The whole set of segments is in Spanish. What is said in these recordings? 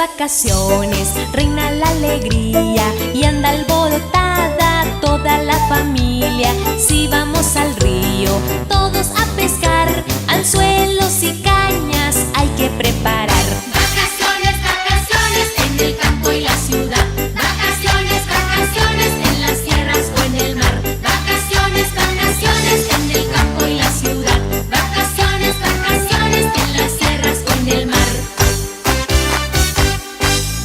vacaciones reina la alegría y anda alborotada toda la familia. Si vamos al río, todos a pescar, anzuelos y cañas hay que preparar. Vacaciones, vacaciones en el campo y la ciudad. Vacaciones, vacaciones en las sierras o en el mar. Vacaciones, vacaciones en el campo y la ciudad. Vacaciones, vacaciones en las sierras o en el mar.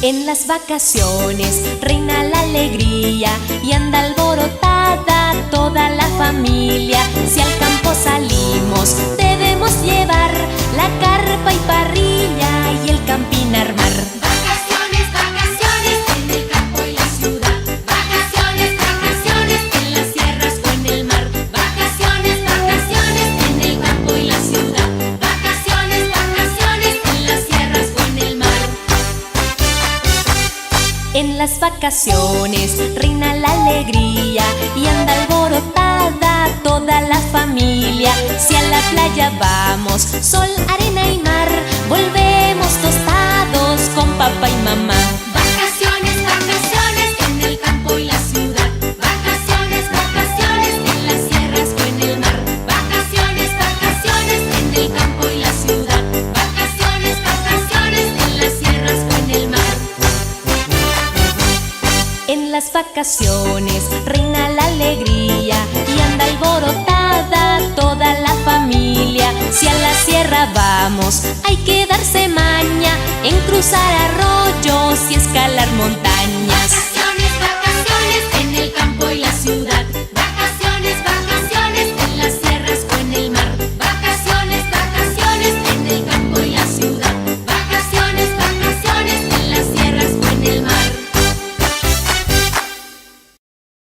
En las vacaciones reina la alegría y anda alborotada toda la familia. Si al campo salimos debemos llevar la carpa y parrilla y el campín armar. Vacaciones, vacaciones en el campo y la ciudad. Vacaciones, vacaciones en las sierras o en el mar. Vacaciones, vacaciones en el campo y la ciudad. Vacaciones, vacaciones en las sierras o en el mar. En las vacaciones reina la alegría y anda alborotada toda la familia. Si a la playa vamos, sol, arena y mar, volvemos tostados con papá y mamá. Vacaciones, vacaciones en el campo y la ciudad. Vacaciones, vacaciones en las sierras o en el mar. Vacaciones, vacaciones en el campo y la ciudad. Vacaciones, vacaciones en las sierras o en el mar. En las vacaciones reina la alegría y anda alborotada toda la familia. Si a la sierra vamos, hay que darse maña en cruzar arroyos y escalar montañas.